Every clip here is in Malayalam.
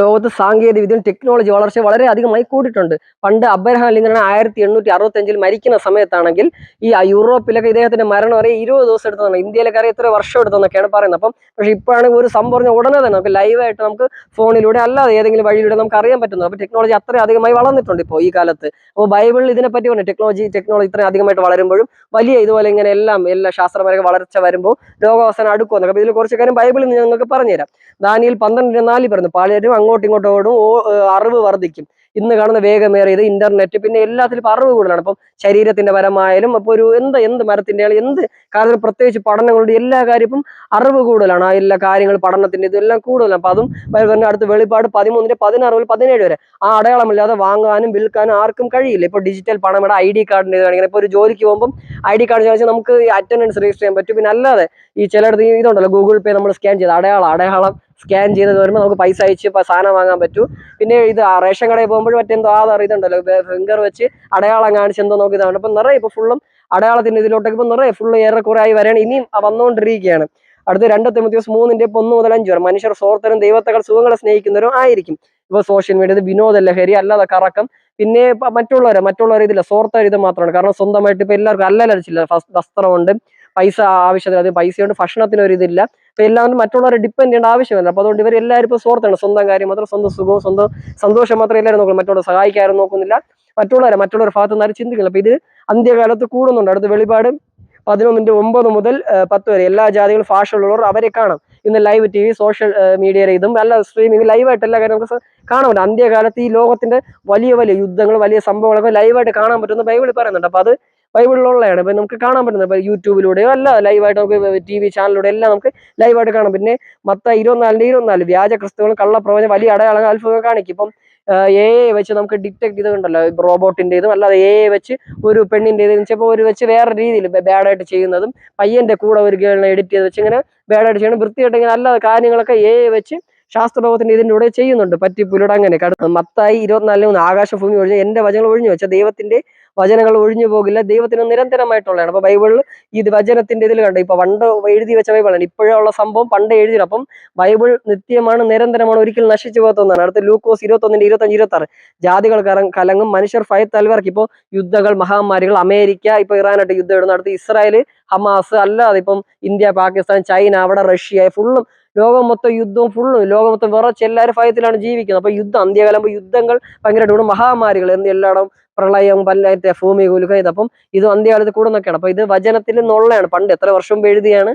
ലോകത്ത് സാങ്കേതിക വിദ്യയും ടെക്നോളജി വളർച്ച വളരെ അധികമായി കൂടിയിട്ടുണ്ട്. പണ്ട് അബ്രഹാം ലിങ്കൺ 1865 മരിക്കുന്ന സമയത്താണെങ്കിൽ ഈ യൂറോപ്പിലൊക്കെ ഇദ്ദേഹത്തിന്റെ മരണം അറിയാൻ 20 ദിവസം എടുത്തതാണ്. ഇന്ത്യയിലൊക്കെ അറിയാം എത്ര വർഷം എടുത്തെന്നൊക്കെയാണ് പറയുന്നത്. അപ്പം പക്ഷെ ഇപ്പോഴാണെങ്കിൽ ഒരു സംഭവം പറഞ്ഞ ഉടനെ തന്നെ നമുക്ക് ലൈവായിട്ട് നമുക്ക് ഫോണിലൂടെ അല്ലാതെ ഏതെങ്കിലും വഴിയിലൂടെ നമുക്ക് അറിയാൻ പറ്റുന്നത്. അപ്പോൾ ടെക്നോളജി അത്ര അധികമായി വളർന്നിട്ടുണ്ട് ഇപ്പോൾ ഈ കാലത്ത്. അപ്പോൾ ബൈബിളിൽ ഇതിനെപ്പറ്റി പറഞ്ഞു ടെക്നോളജി ഇത്രയും അധികമായിട്ട് വളരുമ്പോഴും വലിയ ഇതുപോലെ ഇങ്ങനെ എല്ലാ ശാസ്ത്രപരമായ വളർച്ച വരുമ്പോൾ ലോകാവസാനം അടുക്കുമെന്നൊക്കെ. അപ്പോൾ ഇതിൽ കുറച്ച് കാര്യം ബൈബിളിൽ നിങ്ങൾക്ക് പറഞ്ഞുതരാം. ദാനിയേൽ 12:4 പറഞ്ഞു, പലരും അങ്ങോട്ടും ഇങ്ങോട്ടും ഓടും, അറിവ് വർദ്ധിക്കും. ഇന്ന് കാണുന്ന വേഗമേറിയത് ഇന്റർനെറ്റ്, പിന്നെ എല്ലാത്തിലും ഇപ്പൊ അറിവ് കൂടുതലാണ്. അപ്പം ശരീരത്തിന്റെ പരമായാലും അപ്പോൾ ഒരു എന്ത് മരത്തിന്റെ എന്ത് കാര്യത്തിൽ പ്രത്യേകിച്ച് പഠനങ്ങളുടെ എല്ലാ കാര്യം ഇപ്പം അറിവ് കൂടുതലാണ്. ആ എല്ലാ കാര്യങ്ങൾ പഠനത്തിന്റെ ഇതെല്ലാം കൂടുതലാണ്. അപ്പൊ അതും അടുത്ത് വെളിപ്പാട് 13:16-17 വരെ ആ അടയാളമില്ലാതെ വാങ്ങാനും വിൽക്കാനും ആർക്കും കഴിയില്ല. ഇപ്പൊ ഡിജിറ്റൽ പണം ഇവിടെ ID കാർഡിന്റെ കാണിക്കണം. ഇപ്പൊ ഒരു ജോലിക്ക് പോകുമ്പോൾ ID കാർഡ് ചോദിച്ചാൽ നമുക്ക് അറ്റൻഡൻസ് രജിസ്റ്റർ ചെയ്യാൻ പറ്റും. പിന്നെ അല്ലാതെ ഈ ചിലയിടത്ത് ഇതുണ്ടല്ലോ, ഗൂഗിൾ പേ നമ്മൾ സ്കാൻ ചെയ്ത് അടയാളം സ്കാൻ ചെയ്ത് വരുമ്പോൾ നമുക്ക് പൈസ അയച്ച് സാധനം വാങ്ങാൻ പറ്റൂ. പിന്നെ ഇത് റേഷൻ കടയിൽ പോകുമ്പോഴും മറ്റെന്തോ ആധാർ ഇതുണ്ടല്ലോ, ഫിംഗർ വെച്ച് അടയാളം കാണിച്ച് എന്തോ നോക്കി ഇതാണ്. ഇപ്പം നിറയെ ഇപ്പൊ ഫുള്ളും അടയാളത്തിന്റെ ഇതിലോട്ടൊക്കെ ഇപ്പൊ നിറയെ ഫുള്ള് ഏറെക്കുറെ ആയി വരെയാണ്, ഇനിയും വന്നുകൊണ്ടിരിക്കുകയാണ്. അടുത്ത 2 തിമോത്തിയോസ് 3:1-5 വരെ മനുഷ്യർ സ്വാർത്ഥരും ദൈവത്തെക്കാൾ സുഖങ്ങളെ സ്നേഹിക്കുന്നവരും ആയിരിക്കും. ഇപ്പൊ സോഷ്യൽ മീഡിയ വിനോദ ലഹരി, അല്ലാതെ കറക്കം, പിന്നെ മറ്റുള്ളവരെ ഇതില്ല, സ്വാർത്ഥ മാത്രമാണ്. കാരണം സ്വന്തമായിട്ട് ഇപ്പൊ എല്ലാവർക്കും അല്ലലച്ചില്ല, വസ്ത്രമുണ്ട്, പൈസ ആവശ്യത്തിന്, അത് പൈസയുണ്ട്, ഭക്ഷണത്തിന് ഒരു ഇതില്ല. അപ്പൊ എല്ലാവരും മറ്റുള്ളവരെ ഡിപ്പെൻഡ് ചെയ്യേണ്ട ആവശ്യമില്ല. അപ്പൊ അതുകൊണ്ട് ഇവരെല്ലാവരും ഇപ്പൊ സ്വാർത്ഥാണ്. സ്വന്തം കാര്യം മാത്രം, സ്വന്തം സുഖവും സ്വന്തം സന്തോഷം മാത്രമേ എല്ലാവരും നോക്കുള്ളൂ. മറ്റുള്ളവരെ സഹായിക്കാരും നോക്കുന്നില്ല, മറ്റുള്ളവരുടെ ഭാഗത്ത് നിന്ന് ആരും ചിന്തിക്കില്ല. അപ്പൊ ഇത് അന്ത്യകാലത്ത് കൂടുന്നുണ്ട്. അടുത്ത വെളിപാട് 11:9-10 വരെ എല്ലാ ജാതികളും ഭാഷകളുള്ളവർ അവരെ കാണാം. ഇന്ന് ലൈവ് TV, സോഷ്യൽ മീഡിയയുടെ ഇതും എല്ലാ സ്ട്രീമിംഗ് ലൈവായിട്ട് എല്ലാ കാര്യം നമുക്ക് കാണാൻ പറ്റും. അന്ത്യകാലത്ത് ഈ ലോകത്തിന്റെ വലിയ യുദ്ധങ്ങൾ, വലിയ സംഭവങ്ങളൊക്കെ ലൈവായിട്ട് കാണാൻ പറ്റുമെന്ന് ബൈബിളിൽ പറയുന്നുണ്ട്. അപ്പൊ അത് ബൈബിളിലുള്ളതാണ്. ഇപ്പൊ നമുക്ക് കാണാൻ പറ്റുന്നത് ഇപ്പൊ യൂട്യൂബിലൂടെയോ അല്ല, ലൈവായിട്ട് നമുക്ക് TV ചാനലിലൂടെ എല്ലാം നമുക്ക് ലൈവായിട്ട് കാണാം. പിന്നെ മത്തായി 24:24 വ്യാജ ക്രിസ്തുക്കളും കള്ളപ്രവചനം വലിയ അടയാളങ്ങൾ അത്ഭുതങ്ങൾ കാണിക്കും. ഇപ്പം AI വെച്ച് നമുക്ക് ഡിറ്റക്ട് ചെയ്തുണ്ടല്ലോ, റോബോട്ടിന്റെ ഇതും അല്ലാതെ AI വെച്ച് ഒരു പെണ്ണിന്റെ ഇത് ചിലപ്പോൾ ഒരു വെച്ച് വേറെ രീതിയിൽ ബാഡായിട്ട് ചെയ്യുന്നതും, പയ്യന്റെ കൂടെ ഒരു ഗേളിനെ എഡിറ്റ് ചെയ്ത് വെച്ച് ഇങ്ങനെ ബാഡായിട്ട് ചെയ്യണം, വൃത്തിയായിട്ട് ഇങ്ങനെ അല്ലാതെ കാര്യങ്ങളൊക്കെ AI വെച്ച് ശാസ്ത്രലോകത്തിന്റെ ഇതിൻ്റെ കൂടെ ചെയ്യുന്നുണ്ട്, പറ്റിപ്പുലൂടെ അങ്ങനെയൊക്കെ. മത്തായി 24:3 ആകാശഭൂമി ഒഴിഞ്ഞ് എന്റെ വചനങ്ങൾ ഒഴിഞ്ഞു വെച്ച ദൈവത്തിന്റെ വചനങ്ങൾ ഒഴിഞ്ഞു പോകില്ല, ദൈവത്തിന് നിരന്തരമായിട്ടുള്ളതാണ്. അപ്പൊ ബൈബിളിൽ ഇത് വചനത്തിന്റെ ഇതിൽ കണ്ടു. ഇപ്പൊ പണ്ട് എഴുതി വെച്ച ബൈബിളാണ്, ഇപ്പോഴുള്ള സംഭവം പണ്ട് എഴുതിയത്. അപ്പം ബൈബിൾ നിത്യമാണ്, നിരന്തരമാണ്, ഒരിക്കലും നശിച്ചു പോകത്തൊന്നാണ്. അടുത്ത ലൂക്കോസ് 21:25-26 ജാതികൾ കലങ്ങും, മനുഷ്യർ ഭയത്താൽ വിറയ്ക്കും. ഇപ്പോൾ യുദ്ധങ്ങൾ, മഹാമാരികൾ, അമേരിക്ക ഇപ്പൊ ഇറാനായിട്ട് യുദ്ധം ഇടുന്നു, അടുത്ത് ഇസ്രായേൽ ഹമാസ്, അല്ലാതെ ഇപ്പം ഇന്ത്യ, പാകിസ്ഥാൻ, ചൈന, അവിടെ റഷ്യ, ഫുള്ളും ലോകം മൊത്തം യുദ്ധവും, ഫുള്ളും ലോകം മൊത്തം വിറച്ച് എല്ലാവരും ഭയത്തിലാണ് ജീവിക്കുന്നത്. അപ്പൊ അന്ത്യകാലം യുദ്ധങ്ങൾ ഭയങ്കരമായിട്ട്, മഹാമാരികൾ എല്ലായിടം പ്രളയം, ഭൂമി കുലുക്കം, ഇതപ്പം ഇത് അന്ത്യകാലത്ത് കൂടുന്നൊക്കെയാണ്. അപ്പൊ ഇത് വചനത്തിൽ നിന്നുള്ളതാണ്, പണ്ട് എത്ര വർഷം മുമ്പ് എഴുതിയാണ്.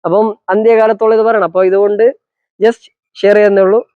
അപ്പം അന്ത്യകാലത്തുള്ള ഇത് പറയണം. അപ്പൊ ഇതുകൊണ്ട് ജസ്റ്റ് ഷെയർ ചെയ്യുന്നേ ഉള്ളൂ.